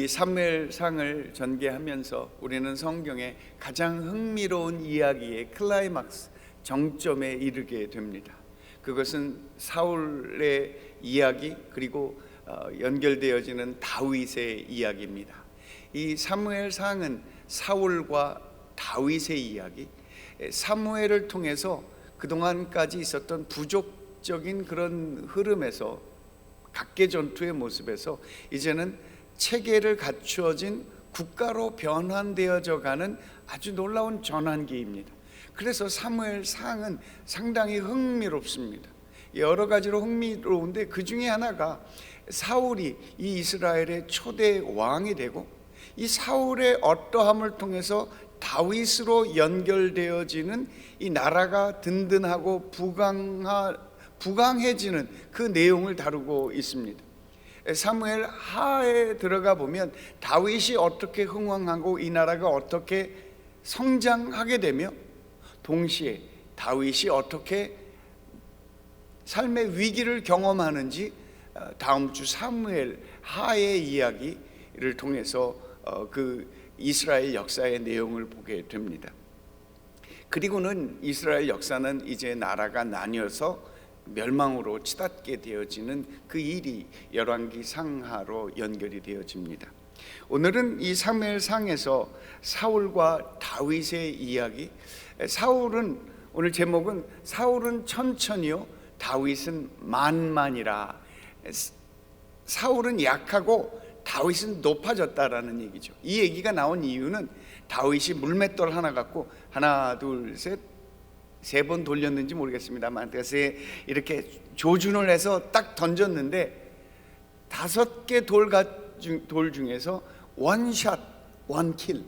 이 사무엘상을 전개하면서 우리는 성경의 가장 흥미로운 이야기의 클라이막스, 정점에 이르게 됩니다. 그것은 사울의 이야기, 그리고 연결되어지는 다윗의 이야기입니다. 이 사무엘상은 사울과 다윗의 이야기, 사무엘을 통해서 그동안까지 있었던 부족적인 그런 흐름에서, 각계 전투의 모습에서 이제는 체계를 갖추어진 국가로 변환되어져 가는 아주 놀라운 전환기입니다. 그래서 사무엘상은 상당히 흥미롭습니다. 여러 가지로 흥미로운데 그 중에 하나가 사울이 이 이스라엘의 초대 왕이 되고, 이 사울의 어떠함을 통해서 다윗으로 연결되어지는 이 나라가 든든하고 부강해지는 그 내용을 다루고 있습니다. 사무엘 하에 들어가 보면 다윗이 어떻게 흥왕하고 이 나라가 어떻게 성장하게 되며, 동시에 다윗이 어떻게 삶의 위기를 경험하는지 다음 주 사무엘 하의 이야기를 통해서 그 이스라엘 역사의 내용을 보게 됩니다. 그리고는 이스라엘 역사는 이제 나라가 나뉘어서 멸망으로 치닫게 되어지는 그 일이 열왕기 상하로 연결이 되어집니다. 오늘은 이 사무엘상에서 사울과 다윗의 이야기, 사울은, 오늘 제목은 사울은 천천히요 다윗은 만만이라. 사울은 약하고 다윗은 높아졌다라는 얘기죠. 이 얘기가 나온 이유는 다윗이 물맷돌 하나 갖고 하나 둘 셋 세 번 돌렸는지 모르겠습니다만, 이렇게 조준을 해서 딱 던졌는데 5개 돌 중에서 원샷 원킬.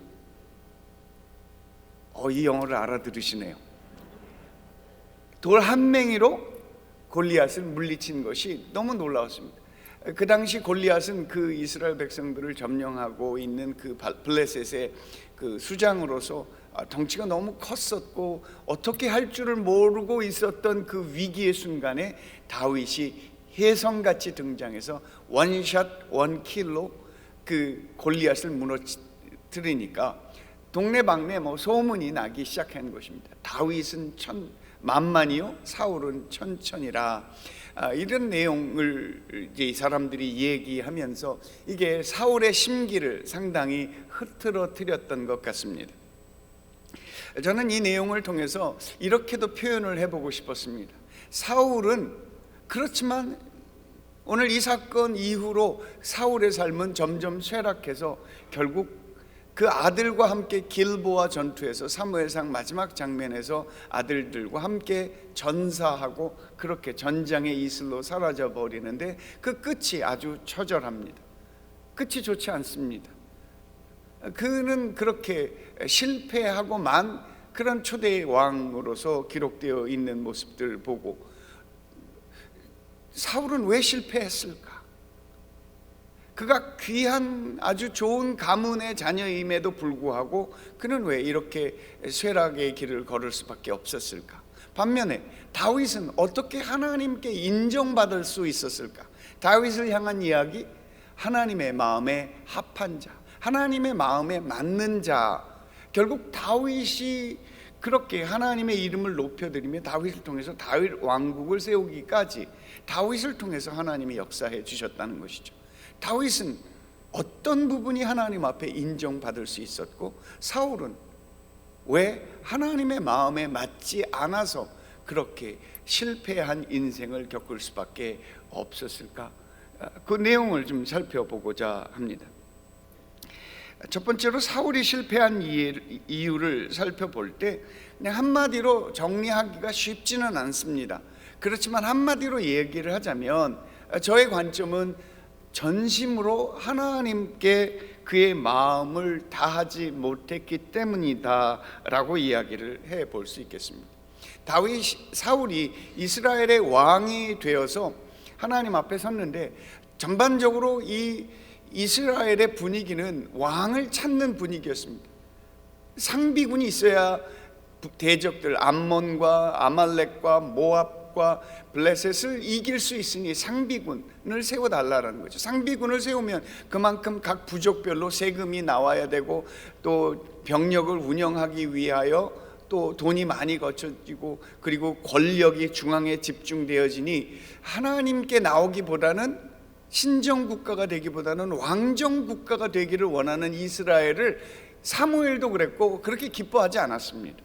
이 영어를 알아들으시네요. 돌 한 맹이로 골리앗을 물리친 것이 너무 놀라웠습니다. 그 당시 골리앗은 그 이스라엘 백성들을 점령하고 있는 그 블레셋의 그 수장으로서 덩치가 너무 컸었고 어떻게 할 줄을 모르고 있었던 그 위기의 순간에 다윗이 혜성같이 등장해서 원샷 원킬로 그 골리앗을 무너뜨리니까 동네방네 소문이 나기 시작한 것입니다. 다윗은 만만이요 사울은 천천이라. 이런 내용을 이제 이 사람들이 얘기하면서 이게 사울의 심기를 상당히 흐트러뜨렸던 것 같습니다. 저는 이 내용을 통해서 이렇게도 표현을 해보고 싶었습니다. 사울은 그렇지만 오늘 이 사건 이후로 사울의 삶은 점점 쇠락해서 결국 그 아들과 함께 길보아 전투에서, 사무엘상 마지막 장면에서 아들들과 함께 전사하고 그렇게 전장의 이슬로 사라져 버리는데, 그 끝이 아주 처절합니다. 끝이 좋지 않습니다. 그는 그렇게 실패하고만 그런 초대 왕으로서 기록되어 있는 모습들을 보고, 사울은 왜 실패했을까? 그가 귀한 아주 좋은 가문의 자녀임에도 불구하고 그는 왜 이렇게 쇠락의 길을 걸을 수밖에 없었을까? 반면에 다윗은 어떻게 하나님께 인정받을 수 있었을까? 다윗을 향한 이야기, 하나님의 마음에 합한 자, 하나님의 마음에 맞는 자. 결국 다윗이 그렇게 하나님의 이름을 높여드리며 다윗을 통해서 다윗 왕국을 세우기까지 다윗을 통해서 하나님이 역사해 주셨다는 것이죠. 다윗은 어떤 부분이 하나님 앞에 인정받을 수 있었고, 사울은 왜 하나님의 마음에 맞지 않아서 그렇게 실패한 인생을 겪을 수밖에 없었을까? 그 내용을 좀 살펴보고자 합니다. 첫 번째로 사울이 실패한 이유를 살펴볼 때 그냥 한마디로 정리하기가 쉽지는 않습니다. 그렇지만 한마디로 얘기를 하자면 저의 관점은 전심으로 하나님께 그의 마음을 다하지 못했기 때문이다 라고 이야기를 해볼 수 있겠습니다. 사울이 이스라엘의 왕이 되어서 하나님 앞에 섰는데, 전반적으로 이 이스라엘의 분위기는 왕을 찾는 분위기였습니다. 상비군이 있어야 대적들 암몬과 아말렉과 모압과 모압과 블레셋을 이길 수 있으니 상비군을 세워달라는 거죠. 상비군을 세우면 그만큼 각 부족별로 세금이 나와야 되고 또 병력을 운영하기 위하여 또 돈이 많이 거쳐지고 그리고 권력이 중앙에 집중되어지니 하나님께 나오기보다는 신정국가가 되기보다는 왕정국가가 되기를 원하는 이스라엘을 사무엘도 그랬고 그렇게 기뻐하지 않았습니다.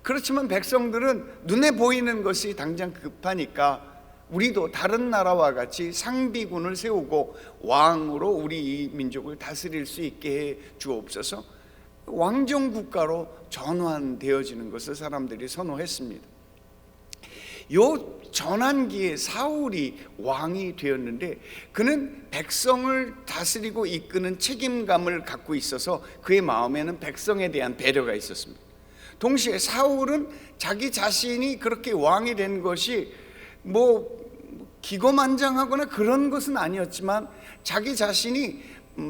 그렇지만 백성들은 눈에 보이는 것이 당장 급하니까 우리도 다른 나라와 같이 상비군을 세우고 왕으로 우리 이 민족을 다스릴 수 있게 해 주옵소서, 왕정국가로 전환되어지는 것을 사람들이 선호했습니다. 요 전환기에 사울이 왕이 되었는데 그는 백성을 다스리고 이끄는 책임감을 갖고 있어서 그의 마음에는 백성에 대한 배려가 있었습니다. 동시에 사울은 자기 자신이 그렇게 왕이 된 것이 뭐 기고만장하거나 그런 것은 아니었지만 자기 자신이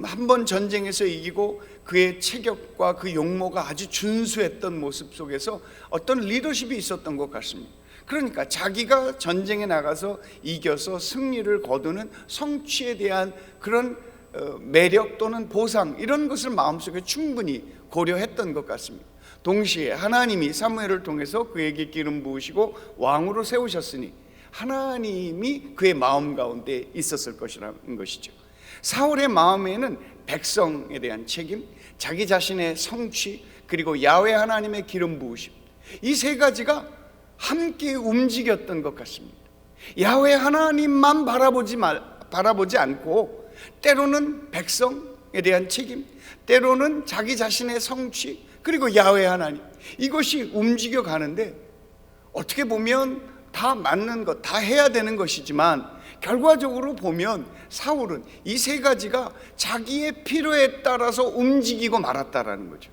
한번 전쟁에서 이기고 그의 체격과 그 용모가 아주 준수했던 모습 속에서 어떤 리더십이 있었던 것 같습니다. 그러니까 자기가 전쟁에 나가서 이겨서 승리를 거두는 성취에 대한 그런 매력 또는 보상, 이런 것을 마음속에 충분히 고려했던 것 같습니다. 동시에 하나님이 사무엘을 통해서 그에게 기름 부으시고 왕으로 세우셨으니 하나님이 그의 마음 가운데 있었을 것이라는 것이죠. 사울의 마음에는 백성에 대한 책임, 자기 자신의 성취, 그리고 야훼 하나님의 기름 부으심, 이 세 가지가 함께 움직였던 것 같습니다. 야훼 하나님만 바라보지 않고 때로는 백성에 대한 책임, 때로는 자기 자신의 성취, 그리고 야훼 하나님, 이것이 움직여 가는데 어떻게 보면 다 맞는 것, 다 해야 되는 것이지만 결과적으로 보면 사울은 이 세 가지가 자기의 필요에 따라서 움직이고 말았다라는 거죠.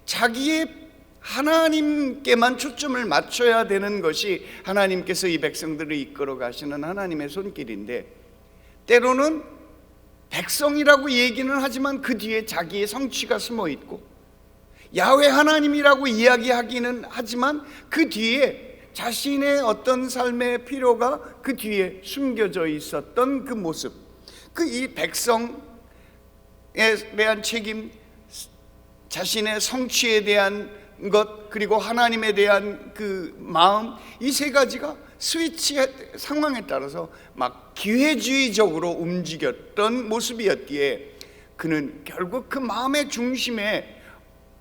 자기의 하나님께만 초점을 맞춰야 되는 것이 하나님께서 이 백성들을 이끌어 가시는 하나님의 손길인데 때로는 백성이라고 얘기는 하지만 그 뒤에 자기의 성취가 숨어 있고 야훼 하나님이라고 이야기하기는 하지만 그 뒤에 자신의 어떤 삶의 필요가 그 뒤에 숨겨져 있었던 그 모습, 그 이 백성에 대한 책임, 자신의 성취에 대한 것, 그리고 하나님에 대한 그 마음, 이 세 가지가 스위치 상황에 따라서 막 기회주의적으로 움직였던 모습이었기에 그는 결국 그 마음의 중심에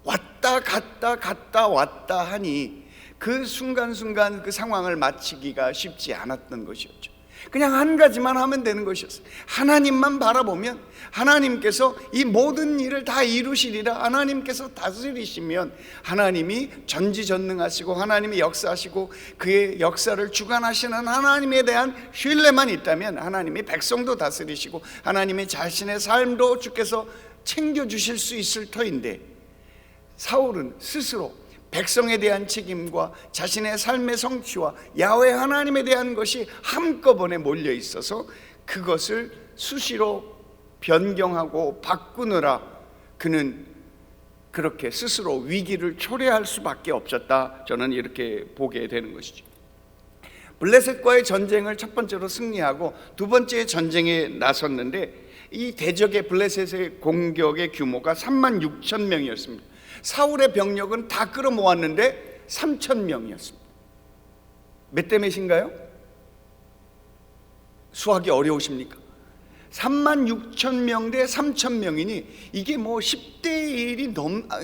왔다 갔다 왔다 하니 그 순간순간 그 상황을 마치기가 쉽지 않았던 것이었죠. 그냥 한 가지만 하면 되는 것이었어요. 하나님만 바라보면 하나님께서 이 모든 일을 다 이루시리라, 하나님께서 다스리시면 하나님이 전지전능하시고 하나님이 역사하시고 그의 역사를 주관하시는 하나님에 대한 신뢰만 있다면 하나님이 백성도 다스리시고 하나님이 자신의 삶도 주께서 챙겨주실 수 있을 터인데 사울은 스스로 백성에 대한 책임과 자신의 삶의 성취와 야훼 하나님에 대한 것이 한꺼번에 몰려 있어서 그것을 수시로 변경하고 바꾸느라 그는 그렇게 스스로 위기를 초래할 수밖에 없었다, 저는 이렇게 보게 되는 것이죠. 블레셋과의 전쟁을 첫 번째로 승리하고 두 번째 전쟁에 나섰는데 이 대적의 블레셋의 공격의 규모가 36,000명이었습니다. 사울의 병력은 다 끌어모았는데 3,000명이었습니다. 몇 대 몇인가요? 수학이 어려우십니까? 36,000명 대 3,000명이니 이게 뭐 10대 1이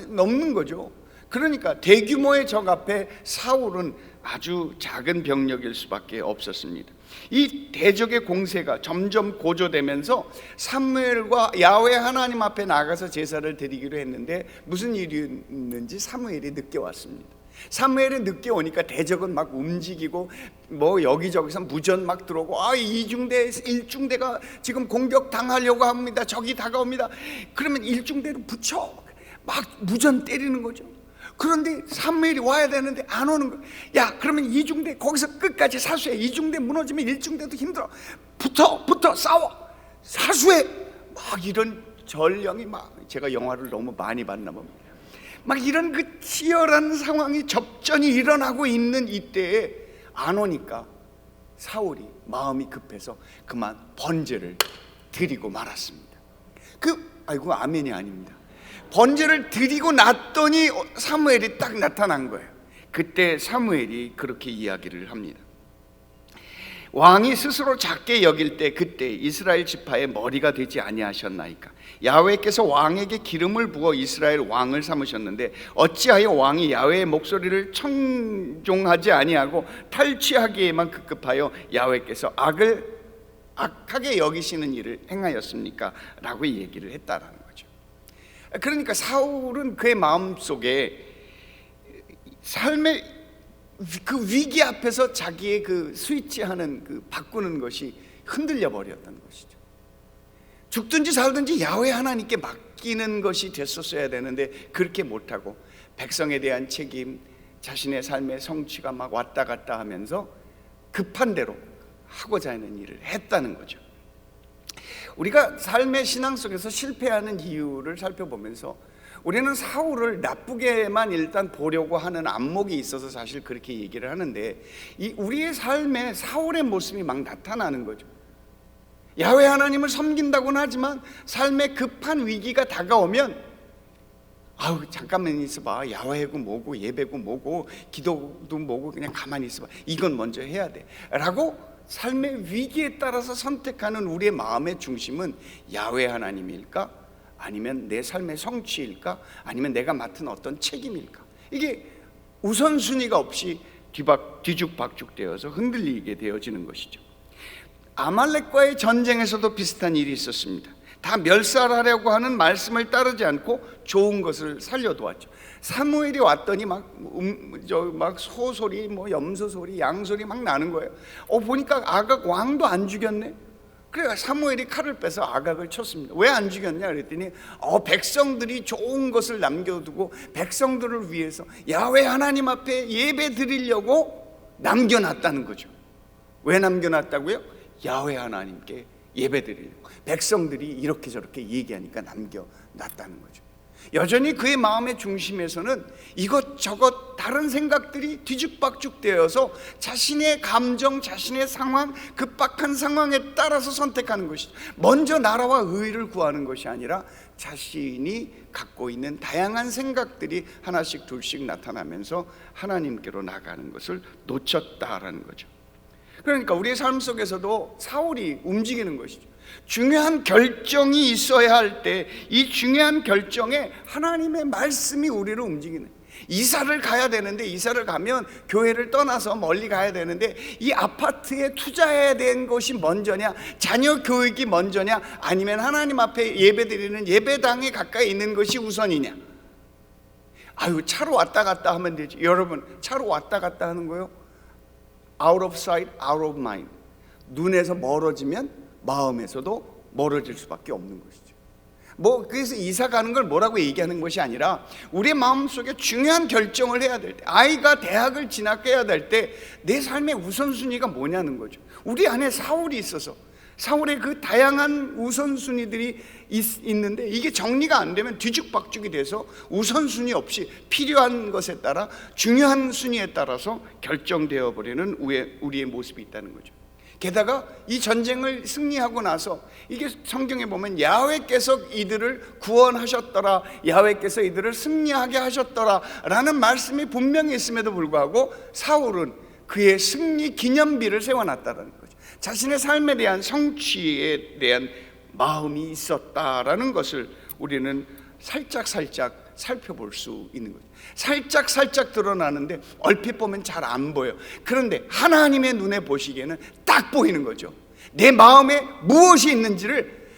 넘는 거죠. 그러니까 대규모의 적 앞에 사울은 아주 작은 병력일 수밖에 없었습니다. 이 대적의 공세가 점점 고조되면서 사무엘과 야훼 하나님 앞에 나가서 제사를 드리기로 했는데 무슨 일이 있는지 사무엘이 늦게 왔습니다. 사무엘이 늦게 오니까 대적은 막 움직이고 뭐 여기저기서 무전 막 들어오고 이중대 1중대가 지금 공격당하려고 합니다. 적이 다가옵니다. 그러면 1중대를 붙여 막 무전 때리는 거죠. 그런데 사무엘이 와야 되는데 안 오는 거야. 야, 그러면 2중대 거기서 끝까지 사수해. 2중대 무너지면 1중대도 힘들어. 붙어 싸워. 사수해. 막 이런 전령이 막, 제가 영화를 너무 많이 봤나 봅니다. 막 이런 그 치열한 상황이 접전이 일어나고 있는 이때에 안 오니까 사울이 마음이 급해서 그만 번제를 드리고 말았습니다. 아이고 아멘이 아닙니다. 번제를 드리고 났더니 사무엘이 딱 나타난 거예요. 그때 사무엘이 그렇게 이야기를 합니다. 왕이 스스로 작게 여길 때 그때 이스라엘 지파의 머리가 되지 아니하셨나이까. 야훼께서 왕에게 기름을 부어 이스라엘 왕을 삼으셨는데 어찌하여 왕이 야훼의 목소리를 청종하지 아니하고 탈취하기에만 급급하여 야훼께서 악하게 여기시는 일을 행하였습니까? 라고 얘기를 했다라는 거죠. 그러니까 사울은 그의 마음속에 삶의 그 위기 앞에서 자기의 그 스위치하는 바꾸는 것이 흔들려 버렸던 것이죠. 죽든지 살든지 야훼 하나님께 맡기는 것이 됐었어야 되는데 그렇게 못하고 백성에 대한 책임, 자신의 삶의 성취가 막 왔다 갔다 하면서 급한 대로 하고자 하는 일을 했다는 거죠. 우리가 삶의 신앙 속에서 실패하는 이유를 살펴보면서 우리는 사울을 나쁘게만 일단 보려고 하는 안목이 있어서 사실 그렇게 얘기를 하는데, 우리의 삶에 사울의 모습이 막 나타나는 거죠. 야훼 하나님을 섬긴다고는 하지만 삶의 급한 위기가 다가오면 잠깐만 있어봐, 야훼고 뭐고 예배고 뭐고 기도도 뭐고 그냥 가만히 있어봐, 이건 먼저 해야 돼 라고 삶의 위기에 따라서 선택하는 우리의 마음의 중심은 야훼 하나님일까? 아니면 내 삶의 성취일까? 아니면 내가 맡은 어떤 책임일까? 이게 우선순위가 없이 뒤죽박죽되어서 흔들리게 되어지는 것이죠. 아말렉과의 전쟁에서도 비슷한 일이 있었습니다. 다 멸살하려고 하는 말씀을 따르지 않고 좋은 것을 살려두었죠. 사무엘이 왔더니 막 소소리, 염소 소리, 양 소리 막 나는 거예요. 보니까 아각 왕도 안 죽였네. 그래 사무엘이 칼을 빼서 아각을 쳤습니다. 왜 안 죽였냐 그랬더니 백성들이 좋은 것을 남겨두고 백성들을 위해서 야훼 하나님 앞에 예배 드리려고 남겨놨다는 거죠. 왜 남겨놨다고요? 야훼 하나님께 예배 드리려고. 백성들이 이렇게 저렇게 얘기하니까 남겨놨다는 거죠. 여전히 그의 마음의 중심에서는 이것저것 다른 생각들이 뒤죽박죽 되어서 자신의 감정, 자신의 상황, 급박한 상황에 따라서 선택하는 것이죠. 먼저 나라와 의를 구하는 것이 아니라 자신이 갖고 있는 다양한 생각들이 하나씩 둘씩 나타나면서 하나님께로 나가는 것을 놓쳤다라는 거죠. 그러니까 우리의 삶 속에서도 사울이 움직이는 것이죠. 중요한 결정이 있어야 할 때 이 중요한 결정에 하나님의 말씀이 우리를 움직이는, 이사를 가야 되는데 이사를 가면 교회를 떠나서 멀리 가야 되는데 이 아파트에 투자해야 되는 것이 먼저냐, 자녀 교육이 먼저냐, 아니면 하나님 앞에 예배드리는 예배당에 가까이 있는 것이 우선이냐. 차로 왔다 갔다 하면 되지. 여러분, 차로 왔다 갔다 하는 거요, out of sight, out of mind. 눈에서 멀어지면 마음에서도 멀어질 수밖에 없는 것이죠. 그래서 이사 가는 걸 뭐라고 얘기하는 것이 아니라 우리의 마음속에 중요한 결정을 해야 될 때, 아이가 대학을 진학해야 될 때 내 삶의 우선순위가 뭐냐는 거죠. 우리 안에 사울이 있어서 사울의 그 다양한 우선순위들이 있는데 이게 정리가 안 되면 뒤죽박죽이 돼서 우선순위 없이 필요한 것에 따라 중요한 순위에 따라서 결정되어 버리는 우리의 모습이 있다는 거죠. 게다가 이 전쟁을 승리하고 나서 이게 성경에 보면 야훼께서 이들을 구원하셨더라, 야훼께서 이들을 승리하게 하셨더라 라는 말씀이 분명히 있음에도 불구하고 사울은 그의 승리 기념비를 세워놨다는 거죠. 자신의 삶에 대한 성취에 대한 마음이 있었다라는 것을 우리는 살짝 살펴볼 수 있는 거죠. 살짝 드러나는데 얼핏 보면 잘 안 보여. 그런데 하나님의 눈에 보시기에는 딱 보이는 거죠. 내 마음에 무엇이 있는지를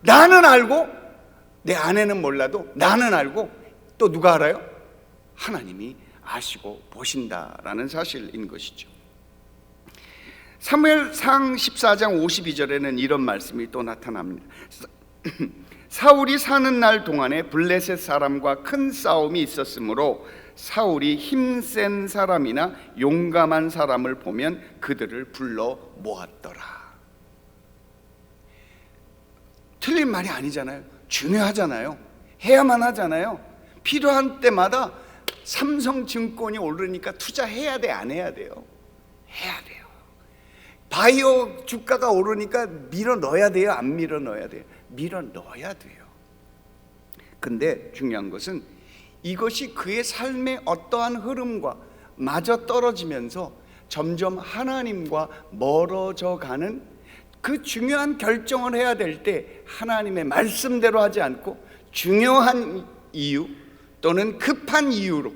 나는 알고, 내 아내는 몰라도 나는 알고, 또 누가 알아요? 하나님이 아시고 보신다라는 사실인 것이죠. 사무엘상 14장 52절에는 이런 말씀이 또 나타납니다. 사울이 사는 날 동안에 블레셋 사람과 큰 싸움이 있었으므로 사울이 힘센 사람이나 용감한 사람을 보면 그들을 불러 모았더라. 틀린 말이 아니잖아요. 중요하잖아요. 해야만 하잖아요. 필요한 때마다 삼성증권이 오르니까 투자해야 돼, 안 해야 돼요? 해야 돼요. 바이오 주가가 오르니까 밀어 넣어야 돼요? 안 밀어 넣어야 돼요? 밀어 넣어야 돼요. 근데 중요한 것은 이것이 그의 삶의 어떠한 흐름과 맞아 떨어지면서 점점 하나님과 멀어져 가는 그 중요한 결정을 해야 될 때 하나님의 말씀대로 하지 않고 중요한 이유 또는 급한 이유로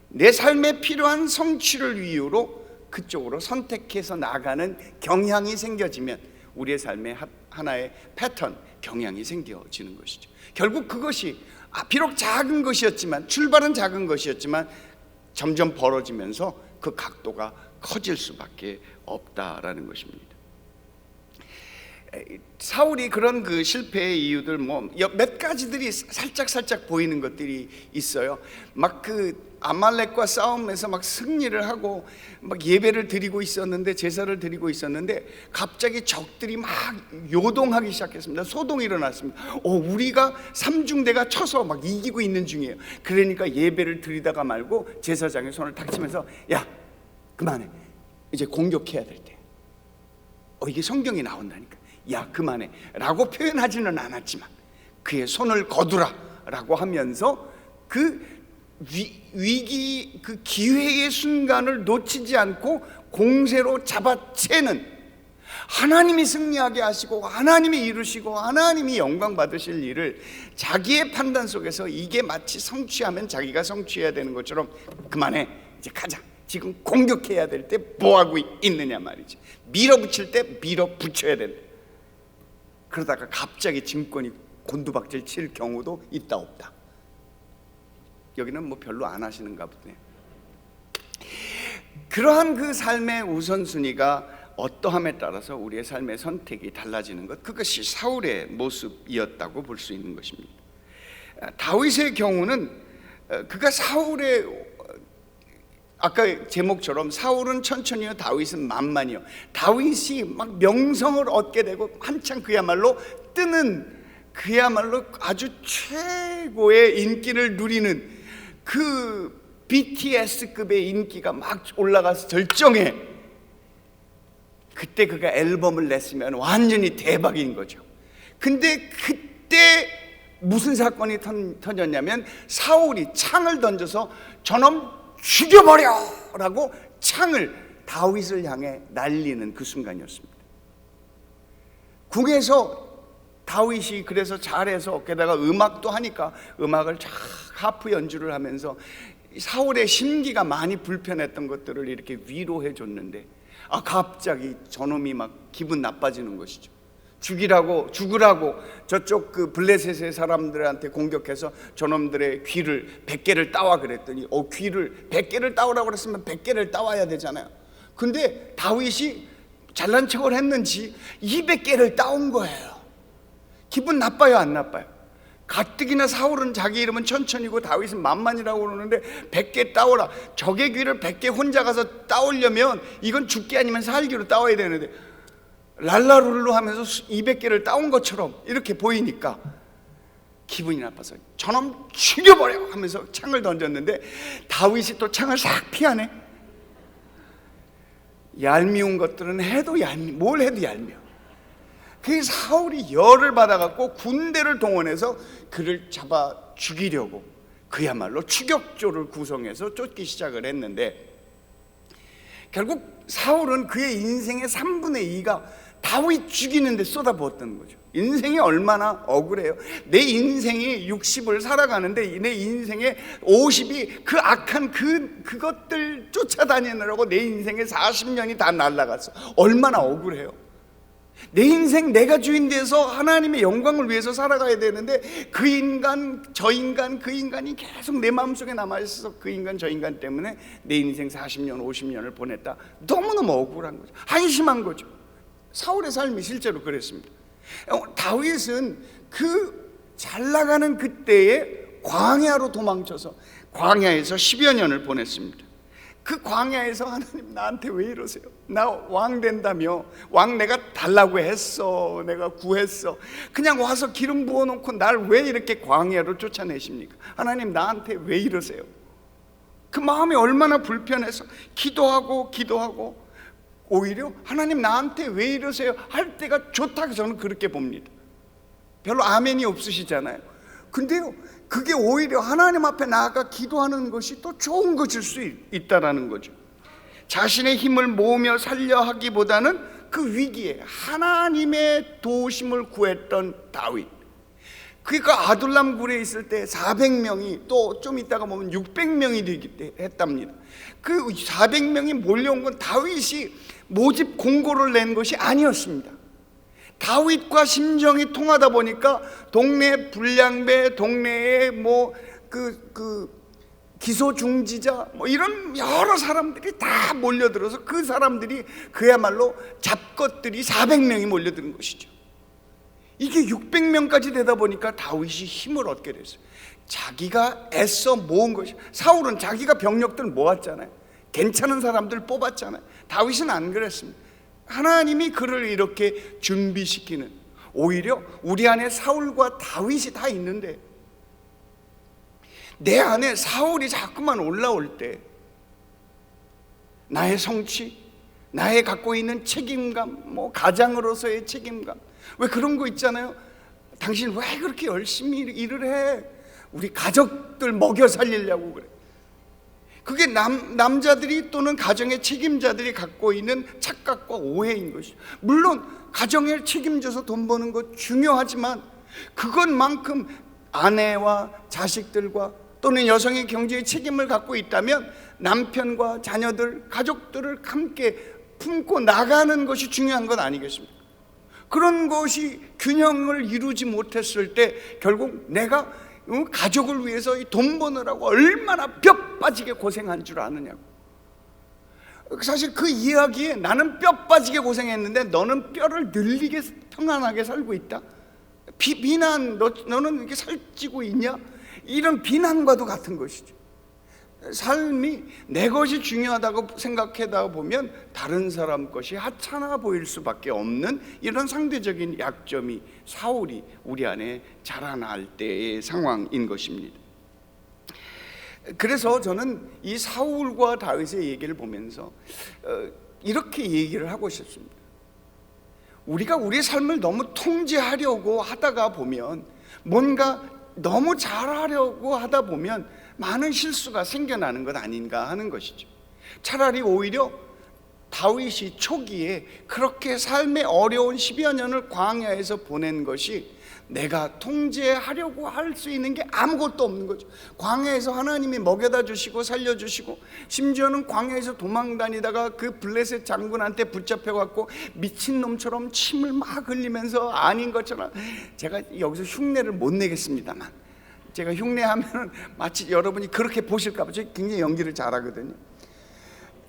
내 삶에 필요한 성취를 이유로 그쪽으로 선택해서 나가는 경향이 생겨지면 우리의 삶에 하나의 패턴, 경향이 생겨지는 것이죠. 결국 그것이 비록 작은 것이었지만, 출발은 작은 것이었지만 점점 벌어지면서 그 각도가 커질 수밖에 없다라는 것입니다. 사울이 그런 그 실패의 이유들 몇 가지들이 살짝 보이는 것들이 있어요. 막 그 아말렉과 싸움에서 막 승리를 하고 막 예배를 드리고 있었는데, 제사를 드리고 있었는데 갑자기 적들이 막 요동하기 시작했습니다. 소동이 일어났습니다. 우리가 삼중대가 쳐서 막 이기고 있는 중이에요. 그러니까 예배를 드리다가 말고 제사장의 손을 탁 치면서 야 그만해, 이제 공격해야 될 때. 이게 성경에 나온다니까. 야 그만해 라고 표현하지는 않았지만 그의 손을 거두라 라고 하면서 그 위기, 그 기회의 순간을 놓치지 않고 공세로 잡아채는, 하나님이 승리하게 하시고 하나님이 이루시고 하나님이 영광 받으실 일을 자기의 판단 속에서 이게 마치 성취하면 자기가 성취해야 되는 것처럼 그만해, 이제 가자, 지금 공격해야 될 때 뭐하고 있느냐 말이지. 밀어붙일 때 밀어붙여야 된다. 그러다가 갑자기 증권이 곤두박질 칠 경우도 있다 없다. 여기는 별로 안 하시는가 보네. 그러한 그 삶의 우선순위가 어떠함에 따라서 우리의 삶의 선택이 달라지는 것, 그것이 사울의 모습이었다고 볼 수 있는 것입니다. 다윗의 경우는 그가 사울의, 아까 제목처럼 사울은 천천히요 다윗은 만만히요. 다윗이 막 명성을 얻게 되고 한창 그야말로 뜨는, 그야말로 아주 최고의 인기를 누리는 그 BTS급의 인기가 막 올라가서 절정에, 그때 그가 앨범을 냈으면 완전히 대박인 거죠. 근데 그때 무슨 사건이 터졌냐면 사울이 창을 던져서 저놈 죽여버려 라고 창을 다윗을 향해 날리는 그 순간이었습니다. 궁에서 다윗이 그래서 잘해서, 게다가 음악도 하니까 음악을 쫙 하프 연주를 하면서 사울의 심기가 많이 불편했던 것들을 이렇게 위로해 줬는데 갑자기 저놈이 막 기분 나빠지는 것이죠. 죽으라고 저쪽 그 블레셋의 사람들한테 공격해서 저놈들의 귀를 100개를 따와 그랬더니 귀를 100개를 따오라고 그랬으면 100개를 따와야 되잖아요. 근데 다윗이 잘난 척을 했는지 200개를 따온 거예요. 기분 나빠요 안 나빠요? 가뜩이나 사울은 자기 이름은 천천히고 다윗은 만만이라고 그러는데 100개 따오라. 적의 귀를 100개 혼자 가서 따오려면 이건 죽기 아니면 살기로 따와야 되는데 랄라룰루 하면서 200개를 따온 것처럼 이렇게 보이니까 기분이 나빠서 저놈 죽여버려 하면서 창을 던졌는데 다윗이 또 창을 싹 피하네. 얄미운 것들은 뭘 해도 얄미워. 그래서 사울이 열을 받아갖고 군대를 동원해서 그를 잡아 죽이려고 그야말로 추격조를 구성해서 쫓기 시작을 했는데, 결국 사울은 그의 인생의 3분의 2가 다윗 죽이는 데 쏟아부었던 거죠. 인생이 얼마나 억울해요. 내 인생이 60을 살아가는데 내 인생의 50이 그 악한 그것들 쫓아다니느라고 내 인생의 40년이 다 날아갔어. 얼마나 억울해요. 내 인생 내가 주인 돼서 하나님의 영광을 위해서 살아가야 되는데 그 인간 저 인간 그 인간이 계속 내 마음속에 남아있어서 그 인간 저 인간 때문에 내 인생 40년 50년을 보냈다. 너무너무 억울한 거죠. 한심한 거죠. 사울의 삶이 실제로 그랬습니다. 다윗은 그 잘 나가는 그때에 광야로 도망쳐서 광야에서 10여 년을 보냈습니다. 그 광야에서 하나님 나한테 왜 이러세요? 나 왕 된다며, 왕 내가 달라고 했어, 내가 구했어, 그냥 와서 기름 부어놓고 날 왜 이렇게 광야로 쫓아내십니까? 하나님 나한테 왜 이러세요? 그 마음이 얼마나 불편해서 기도하고 오히려 하나님 나한테 왜 이러세요 할 때가 좋다고 저는 그렇게 봅니다. 별로 아멘이 없으시잖아요. 근데요, 그게 오히려 하나님 앞에 나아가 기도하는 것이 또 좋은 것일 수 있다라는 거죠. 자신의 힘을 모으며 살려 하기보다는 그 위기에 하나님의 도우심을 구했던 다윗. 그러니까 아둘람 굴에 있을 때 400명이 또 좀 있다가 보면 600명이 되기 했답니다. 그 400명이 몰려온 건 다윗이 모집 공고를 낸 것이 아니었습니다. 다윗과 심정이 통하다 보니까 동네 불량배, 동네에 기소중지자 이런 여러 사람들이 다 몰려들어서 그 사람들이 그야말로 잡것들이 400명이 몰려드는 것이죠. 이게 600명까지 되다 보니까 다윗이 힘을 얻게 됐어요. 자기가 애써 모은 것이. 사울은 자기가 병력들 모았잖아요. 괜찮은 사람들 뽑았잖아요. 다윗은 안 그랬습니다. 하나님이 그를 이렇게 준비시키는, 오히려 우리 안에 사울과 다윗이 다 있는데 내 안에 사울이 자꾸만 올라올 때 나의 성취, 나의 갖고 있는 책임감, 가장으로서의 책임감, 왜 그런 거 있잖아요. 당신 왜 그렇게 열심히 일을 해? 우리 가족들 먹여 살리려고 그래. 그게 남자들이 또는 가정의 책임자들이 갖고 있는 착각과 오해인 것이죠. 물론 가정을 책임져서 돈 버는 것 중요하지만 그것만큼 아내와 자식들과 또는 여성의 경제의 책임을 갖고 있다면 남편과 자녀들, 가족들을 함께 품고 나가는 것이 중요한 건 아니겠습니까? 그런 것이 균형을 이루지 못했을 때 결국 내가 가족을 위해서 돈 버느라고 얼마나 뼈 빠지게 고생한 줄 아느냐고. 사실 그 이야기에 나는 뼈 빠지게 고생했는데 너는 뼈를 늘리게 평안하게 살고 있다. 비난, 너는 이렇게 살찌고 있냐? 이런 비난과도 같은 것이죠. 삶이 내 것이 중요하다고 생각하다 보면 다른 사람 것이 하찮아 보일 수밖에 없는 이런 상대적인 약점이 사울이 우리 안에 자라날 때의 상황인 것입니다. 그래서 저는 이 사울과 다윗의 얘기를 보면서 이렇게 얘기를 하고 싶습니다. 우리가 우리 삶을 너무 통제하려고 하다가 보면, 뭔가 너무 잘하려고 하다 보면 많은 실수가 생겨나는 것 아닌가 하는 것이죠. 차라리 오히려 다윗이 초기에 그렇게 삶의 어려운 10여 년을 광야에서 보낸 것이 내가 통제하려고 할 수 있는 게 아무것도 없는 거죠. 광야에서 하나님이 먹여다 주시고 살려주시고, 심지어는 광야에서 도망다니다가 그 블레셋 장군한테 붙잡혀갖고 미친놈처럼 침을 막 흘리면서 아닌 것처럼, 제가 여기서 흉내를 못 내겠습니다만, 제가 흉내하면 마치 여러분이 그렇게 보실까봐. 제가 굉장히 연기를 잘하거든요.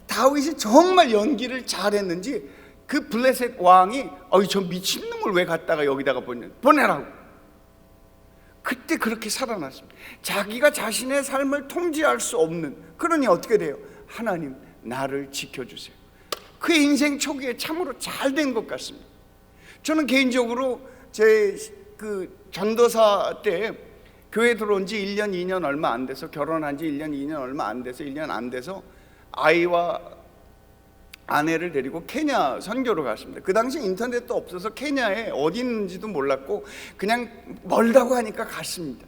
다윗이 정말 연기를 잘했는지 그 블레셋 왕이 저 미친놈을 왜 갖다가 여기다가 보내라고. 그때 그렇게 살아났습니다. 자기가 자신의 삶을 통제할 수 없는, 그러니 어떻게 돼요? 하나님 나를 지켜주세요. 그 인생 초기에 참으로 잘 된 것 같습니다. 저는 개인적으로 제 전도사 때 교회 들어온 지 1년 2년 얼마 안 돼서, 결혼한 지 1년 2년 얼마 안 돼서, 1년 안 돼서 아이와 아내를 데리고 케냐 선교로 갔습니다. 그 당시 인터넷도 없어서 케냐에 어디 있는지도 몰랐고 그냥 멀다고 하니까 갔습니다.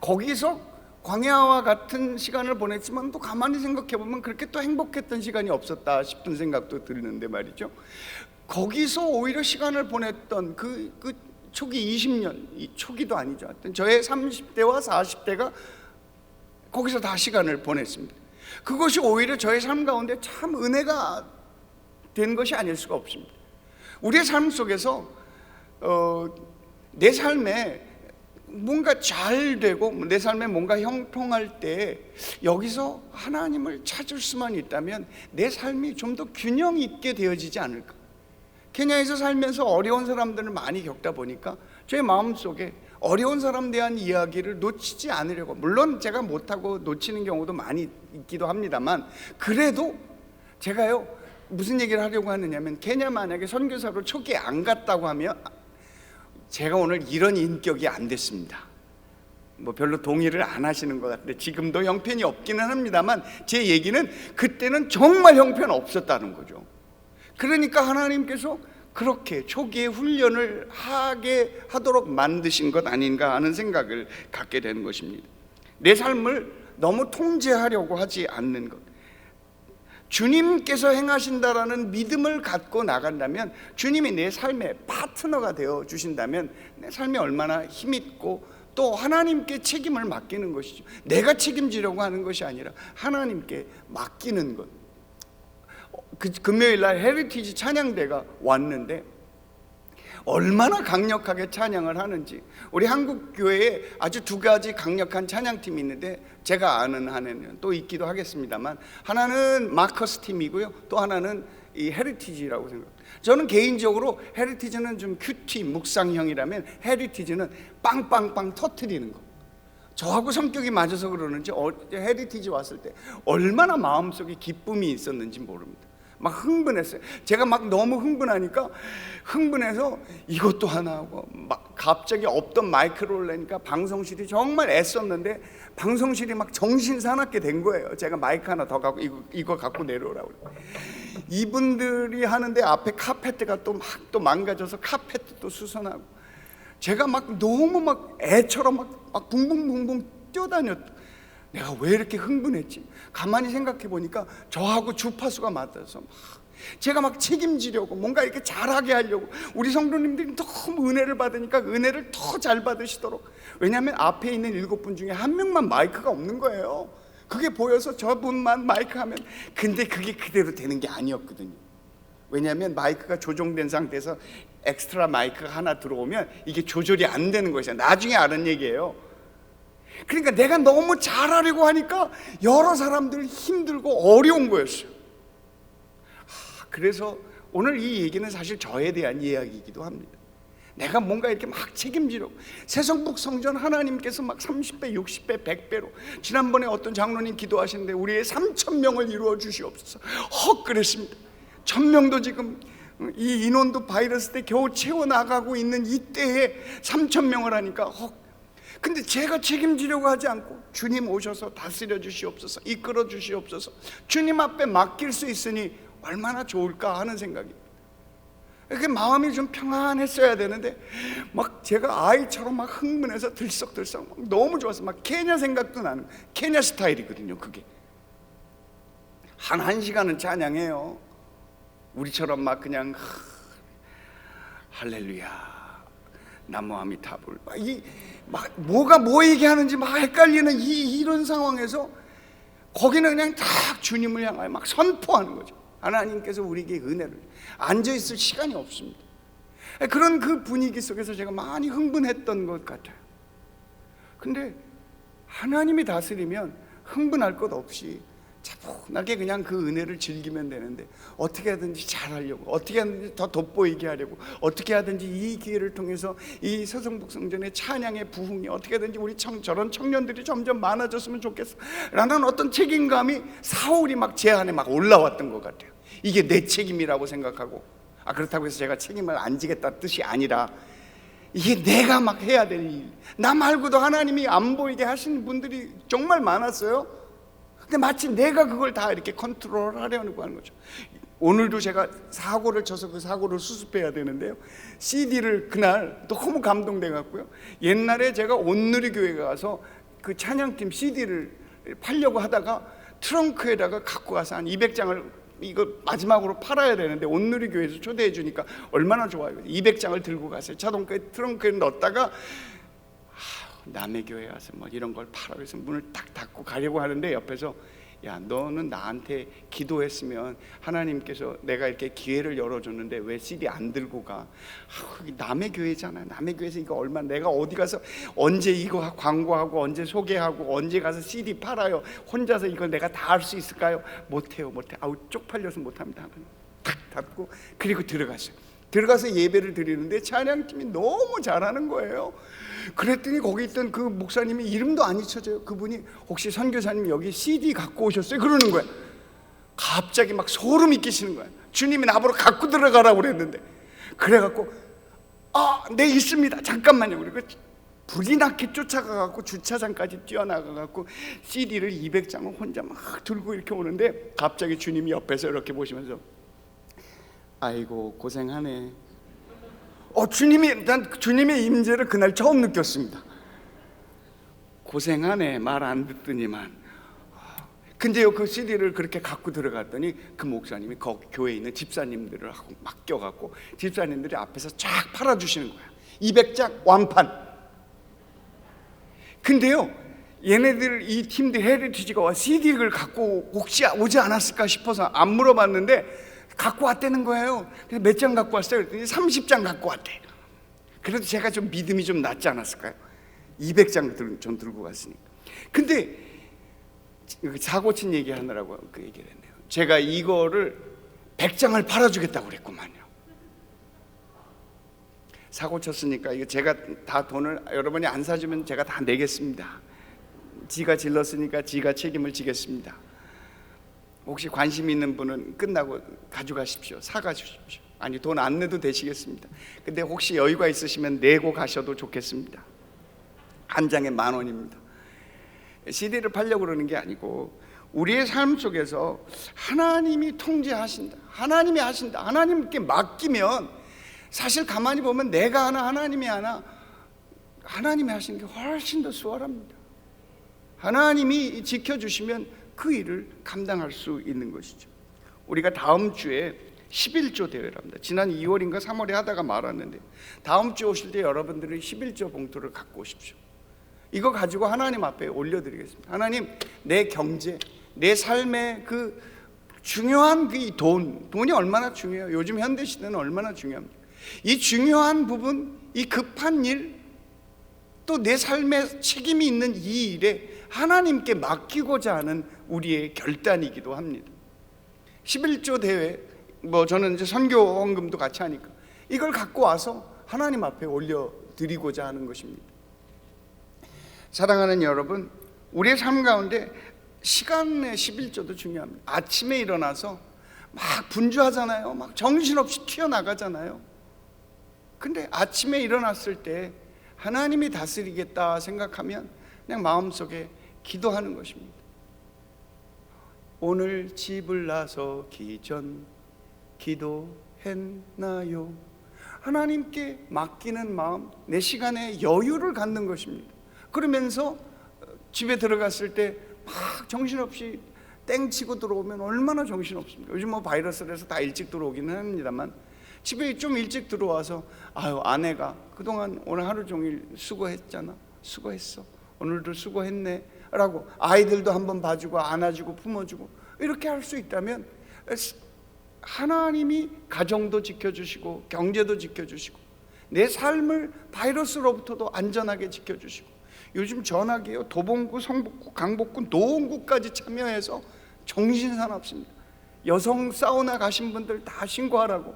거기서 광야와 같은 시간을 보냈지만 또 가만히 생각해보면 그렇게 또 행복했던 시간이 없었다 싶은 생각도 드는데 말이죠. 거기서 오히려 시간을 보냈던 그 초기 20년, 초기도 아니죠. 하여튼 저의 30대와 40대가 거기서 다 시간을 보냈습니다. 그것이 오히려 저의 삶 가운데 참 은혜가 된 것이 아닐 수가 없습니다. 우리의 삶 속에서 내 삶에 뭔가 잘 되고 내 삶에 뭔가 형통할 때 여기서 하나님을 찾을 수만 있다면 내 삶이 좀 더 균형 있게 되어지지 않을까. 케냐에서 살면서 어려운 사람들을 많이 겪다 보니까 제 마음속에 어려운 사람에 대한 이야기를 놓치지 않으려고, 물론 제가 못하고 놓치는 경우도 많이 있기도 합니다만, 그래도 제가요 무슨 얘기를 하려고 하느냐면, 케냐 만약에 선교사로 초기에 안 갔다고 하면 제가 오늘 이런 인격이 안 됐습니다. 뭐 별로 동의를 안 하시는 것 같은데 지금도 형편이 없기는 합니다만 제 얘기는 그때는 정말 형편 없었다는 거죠. 그러니까 하나님께서 그렇게 초기에 훈련을 하도록 만드신 것 아닌가 하는 생각을 갖게 되는 것입니다. 내 삶을 너무 통제하려고 하지 않는 것, 주님께서 행하신다라는 믿음을 갖고 나간다면, 주님이 내 삶의 파트너가 되어 주신다면 내 삶이 얼마나 힘있고 또 하나님께 책임을 맡기는 것이죠. 내가 책임지려고 하는 것이 아니라 하나님께 맡기는 것. 금요일 날 헤리티지 찬양대가 왔는데 얼마나 강력하게 찬양을 하는지. 우리 한국 교회에 아주 두 가지 강력한 찬양팀이 있는데 제가 아는 한에는 또 있기도 하겠습니다만, 하나는 마커스 팀이고요, 또 하나는 이 헤리티지라고 생각합니다. 저는 개인적으로 헤리티지는 좀 큐티 묵상형이라면 헤리티지는 빵빵빵 터트리는 거, 저하고 성격이 맞아서 그러는지 헤리티지 왔을 때 얼마나 마음속에 기쁨이 있었는지 모릅니다. 막 흥분했어요. 제가 막 너무 흥분하니까, 흥분해서 이것도 하나 하고 막 갑자기 없던 마이크를 올리니까 방송실이 정말 애썼는데 방송실이 막 정신 사납게 된 거예요. 제가 마이크 하나 더 갖고 이거 갖고 내려오라고. 이분들이 하는데 앞에 카페트가 또 망가져서 카페트도 수선하고, 제가 막 너무 막 애처럼 막 붕붕붕붕 뛰어다녔다. 내가 왜 이렇게 흥분했지? 가만히 생각해 보니까 저하고 주파수가 맞아서 제가 막 책임지려고 뭔가 이렇게 잘하게 하려고, 우리 성도님들이 너무 은혜를 받으니까 은혜를 더 잘 받으시도록. 왜냐하면 앞에 있는 7분 중에 한 명만 마이크가 없는 거예요. 그게 보여서 저분만 마이크 하면, 근데 그게 그대로 되는 게 아니었거든요. 왜냐하면 마이크가 조정된 상태에서 엑스트라 마이크가 하나 들어오면 이게 조절이 안 되는 것이야. 나중에 아는 얘기예요. 그러니까 내가 너무 잘하려고 하니까 여러 사람들 힘들고 어려운 거였어요. 그래서 오늘 이 얘기는 사실 저에 대한 이야기이기도 합니다. 내가 뭔가 이렇게 막 책임지려고, 새성북 성전 하나님께서 막 30배, 60배, 100배로, 지난번에 어떤 장로님 기도하시는데 우리의 3,000명을 이루어 주시옵소서. 그랬습니다. 1,000명도 지금 이 인원도 바이러스 때 겨우 채워나가고 있는 이때에 3,000명을 하니까 근데 제가 책임지려고 하지 않고 주님 오셔서 다스려 주시옵소서, 이끌어 주시옵소서, 주님 앞에 맡길 수 있으니 얼마나 좋을까 하는 생각이, 이렇게 마음이 좀 평안했어야 되는데 막 제가 아이처럼 막 흥분해서 들썩들썩 막 너무 좋아서 막 케냐 생각도 나는, 케냐 스타일이거든요. 그게 한 시간은 찬양해요. 우리처럼 막 그냥 할렐루야 나무아미타불 막 뭐가 뭐 얘기하는지 막 헷갈리는 이런 상황에서 거기는 그냥 딱 주님을 향하여 막 선포하는 거죠. 하나님께서 우리에게 은혜를, 앉아있을 시간이 없습니다. 그런 그 분위기 속에서 제가 많이 흥분했던 것 같아요. 근데 하나님이 다스리면 흥분할 것 없이 차분하게 그냥 그 은혜를 즐기면 되는데, 어떻게 하든지 잘하려고, 어떻게 하든지 더 돋보이게 하려고, 어떻게 하든지 이 기회를 통해서 이 새성북 성전의 찬양의 부흥이 어떻게 하든지 우리 저런 청년들이 점점 많아졌으면 좋겠어 라는 어떤 책임감이 사울이 막 제 안에 막 올라왔던 것 같아요. 이게 내 책임이라고 생각하고, 그렇다고 해서 제가 책임을 안 지겠다는 뜻이 아니라 이게 내가 막 해야 될 일, 나 말고도 하나님이 안 보이게 하시는 분들이 정말 많았어요. 근데 마치 내가 그걸 다 이렇게 컨트롤하려고 하는 거죠. 오늘도 제가 사고를 쳐서 그 사고를 수습해야 되는데요, CD를 그날 너무 감동돼 갖고요, 옛날에 제가 온누리교회 가서 그 찬양팀 CD를 팔려고 하다가 트렁크에다가 갖고 가서 한 200장을 이거 마지막으로 팔아야 되는데 온누리교회에서 초대해 주니까 얼마나 좋아요. 200장을 들고 갔어요. 자동차 트렁크에 넣었다가 남의 교회 가서 뭐 이런 걸 팔아, 그래서 문을 딱 닫고 가려고 하는데 옆에서, 야, 너는 나한테 기도했으면 하나님께서 내가 이렇게 기회를 열어줬는데 왜 CD 안 들고 가? 남의 교회잖아. 남의 교회에서 이거 얼마, 내가 어디 가서 언제 이거 광고하고 언제 소개하고 언제 가서 CD 팔아요? 혼자서 이걸 내가 다 할 수 있을까요? 못해요. 쪽팔려서 못합니다. 탁 닫고 그리고 들어가서 예배를 드리는데 찬양팀이 너무 잘하는 거예요. 그랬더니 거기 있던 그 목사님이 이름도 안 잊혀져요. 그분이 혹시 선교사님 여기 CD 갖고 오셨어요? 그러는 거예요. 갑자기 막 소름이 끼치는 거예요. 주님이 나보러 갖고 들어가라고 그랬는데, 그래갖고 네 있습니다. 잠깐만요. 그리고 불이 나게 쫓아가갖고 주차장까지 뛰어나가갖고 CD를 200장을 혼자 막 들고 이렇게 오는데 갑자기 주님이 옆에서 이렇게 보시면서 아이고 고생하네. 난 주님의 임재를 그날 처음 느꼈습니다. 고생하네, 말 안 듣더니만. 근데요, 그 CD를 그렇게 갖고 들어갔더니 그 목사님이 거기 교회에 있는 집사님들을 하고 맡겨갖고 집사님들이 앞에서 쫙 팔아주시는 거야. 200장 완판. 근데요, 얘네들 이 팀들 헤리티지가 와 CD를 갖고 혹시 오지 않았을까 싶어서 안 물어봤는데 갖고 왔다는 거예요. 그래서 몇 장 갖고 왔어요? 그랬더니 30장 갖고 왔대. 그래도 제가 좀 믿음이 좀 낫지 않았을까요? 200장 좀 들고 갔으니까. 근데 사고 친 얘기 하느라고 그 얘기를 했네요. 제가 이거를 100장을 팔아주겠다고 그랬구만요. 사고 쳤으니까 이거 제가 다 돈을 여러분이 안 사주면 제가 다 내겠습니다. 지가 질렀으니까 지가 책임을 지겠습니다. 혹시 관심 있는 분은 끝나고 가져가십시오. 사가십시오. 아니 돈 안 내도 되시겠습니다. 근데 혹시 여유가 있으시면 내고 가셔도 좋겠습니다. 한 장에 10,000원입니다. CD를 팔려고 그러는 게 아니고 우리의 삶 속에서 하나님이 통제하신다, 하나님이 하신다, 하나님께 맡기면 사실 가만히 보면 내가 하나 하나님이 하나, 하나님이 하시는 게 훨씬 더 수월합니다. 하나님이 지켜주시면 그 일을 감당할 수 있는 것이죠. 우리가 다음 주에 11조 대회랍니다. 지난 2월인가 3월에 하다가 말았는데 다음 주에 오실 때 여러분들은 11조 봉투를 갖고 오십시오. 이거 가지고 하나님 앞에 올려드리겠습니다. 하나님, 내 경제, 내 삶의 그 중요한 그 돈이 얼마나 중요해요. 요즘 현대 시대는 얼마나 중요합니까? 이 중요한 부분, 이 급한 일, 또 내 삶에 책임이 있는 이 일에 하나님께 맡기고자 하는 우리의 결단이기도 합니다. 11조 대회, 저는 이제 선교 헌금도 같이 하니까 이걸 갖고 와서 하나님 앞에 올려드리고자 하는 것입니다. 사랑하는 여러분, 우리의 삶 가운데 시간의 11조도 중요합니다. 아침에 일어나서 막 분주하잖아요. 막 정신없이 튀어나가잖아요. 근데 아침에 일어났을 때 하나님이 다스리겠다 생각하면 그냥 마음속에 기도하는 것입니다. 오늘 집을 나서기 전 기도했나요? 하나님께 맡기는 마음, 내 시간에 여유를 갖는 것입니다. 그러면서 집에 들어갔을 때 막 정신없이 땡치고 들어오면 얼마나 정신없습니까? 요즘 바이러스라서 다 일찍 들어오기는 합니다만 집에 좀 일찍 들어와서 아유, 아내가 그동안 오늘 하루 종일 수고했잖아, 수고했어, 오늘도 수고했네 라고 아이들도 한번 봐주고 안아주고 품어주고 이렇게 할 수 있다면 하나님이 가정도 지켜주시고 경제도 지켜주시고 내 삶을 바이러스로부터도 안전하게 지켜주시고, 요즘 전화기요, 도봉구, 성북구, 강북구, 노원구까지 참여해서 정신사납습니다. 여성 사우나 가신 분들 다 신고하라고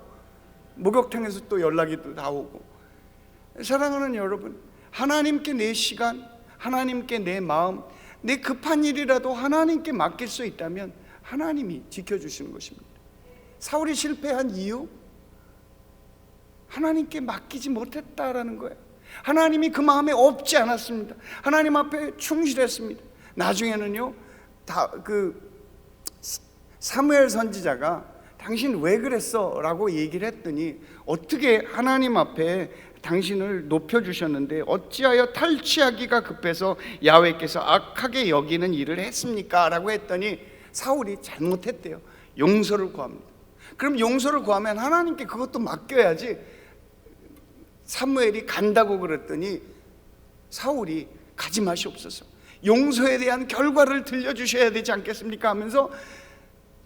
목욕탕에서 또 연락이 또 다 오고. 사랑하는 여러분, 하나님께 내 시간, 하나님께 내 마음, 내 급한 일이라도 하나님께 맡길 수 있다면 하나님이 지켜주시는 것입니다. 사울이 실패한 이유, 하나님께 맡기지 못했다라는 거예요. 하나님이 그 마음에 없지 않았습니다. 하나님 앞에 충실했습니다. 나중에는요, 사무엘 선지자가 당신 왜 그랬어? 라고 얘기를 했더니 어떻게 하나님 앞에 당신을 높여주셨는데 어찌하여 탈취하기가 급해서 야훼께서 악하게 여기는 일을 했습니까? 라고 했더니 사울이 잘못했대요. 용서를 구합니다. 그럼 용서를 구하면 하나님께 그것도 맡겨야지. 사무엘이 간다고 그랬더니 사울이 가지 마시옵소서, 용서에 대한 결과를 들려주셔야 되지 않겠습니까? 하면서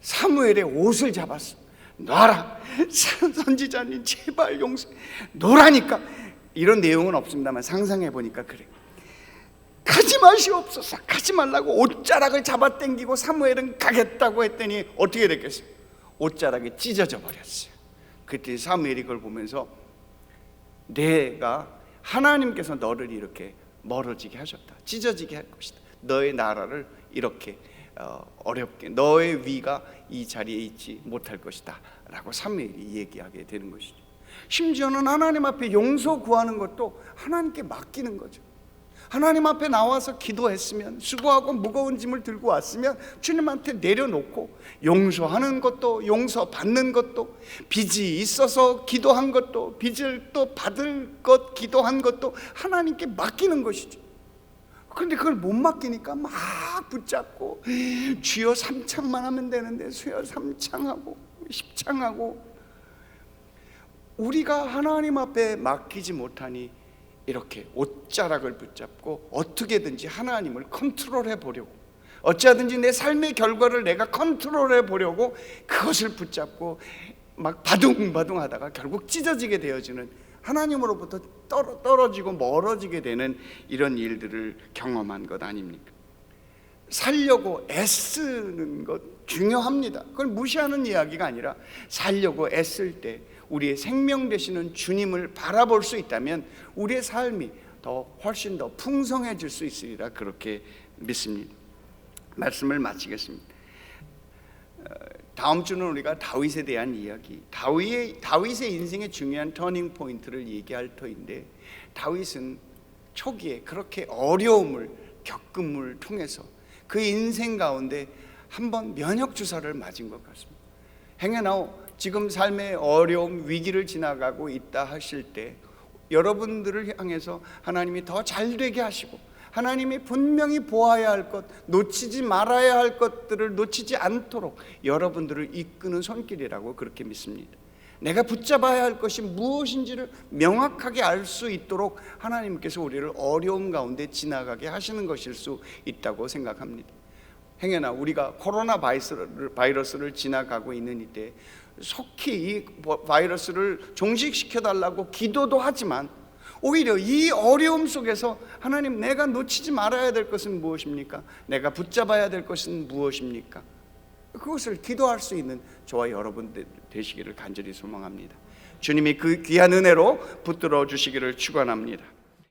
사무엘의 옷을 잡았어. 놔라, 선지자님 제발 용서, 놓으라니까. 이런 내용은 없습니다만 상상해 보니까 그래. 가지 마시옵소서, 가지 말라고 옷자락을 잡아당기고 사무엘은 가겠다고 했더니 어떻게 됐겠어요? 옷자락이 찢어져 버렸어요. 그때 사무엘이 그걸 보면서 내가 하나님께서 너를 이렇게 멀어지게 하셨다, 찢어지게 할 것이다, 너의 나라를 이렇게 어렵게, 너의 위가 이 자리에 있지 못할 것이다 라고 사무엘이 얘기하게 되는 것이죠. 심지어는 하나님 앞에 용서 구하는 것도 하나님께 맡기는 거죠. 하나님 앞에 나와서 기도했으면, 수고하고 무거운 짐을 들고 왔으면 주님한테 내려놓고 용서하는 것도, 용서받는 것도, 빚이 있어서 기도한 것도, 빚을 또 받을 것 기도한 것도 하나님께 맡기는 것이죠. 그런데 그걸 못 맡기니까 막 붙잡고 주여 3창만 하면 되는데 주여 3창하고 10창하고, 우리가 하나님 앞에 맡기지 못하니 이렇게 옷자락을 붙잡고 어떻게든지 하나님을 컨트롤해 보려고, 어찌하든지 내 삶의 결과를 내가 컨트롤해 보려고 그것을 붙잡고 막 바둥바둥 하다가 결국 찢어지게 되어지는, 하나님으로부터 떨어지고 멀어지게 되는 이런 일들을 경험한 것 아닙니까? 살려고 애쓰는 것 중요합니다. 그걸 무시하는 이야기가 아니라, 살려고 애쓸 때 우리의 생명 되시는 주님을 바라볼 수 있다면 우리의 삶이 훨씬 더 풍성해질 수 있으리라 그렇게 믿습니다. 말씀을 마치겠습니다. 다음 주는 우리가 다윗에 대한 이야기, 다윗의 인생의 중요한 터닝 포인트를 얘기할 터인데, 다윗은 초기에 그렇게 어려움을 겪음을 통해서 그 인생 가운데 한번 면역 주사를 맞은 것 같습니다. 행여나 지금 삶의 어려움, 위기를 지나가고 있다 하실 때 여러분들을 향해서 하나님이 더 잘되게 하시고, 하나님이 분명히 보아야 할 것, 놓치지 말아야 할 것들을 놓치지 않도록 여러분들을 이끄는 손길이라고 그렇게 믿습니다. 내가 붙잡아야 할 것이 무엇인지를 명확하게 알 수 있도록 하나님께서 우리를 어려움 가운데 지나가게 하시는 것일 수 있다고 생각합니다. 행여나 우리가 코로나 바이러스를 지나가고 있는 이때 속히 이 바이러스를 종식시켜달라고 기도도 하지만, 오히려 이 어려움 속에서 하나님, 내가 놓치지 말아야 될 것은 무엇입니까? 내가 붙잡아야 될 것은 무엇입니까? 그것을 기도할 수 있는 저와 여러분 되시기를 간절히 소망합니다. 주님이 그 귀한 은혜로 붙들어 주시기를 축원합니다.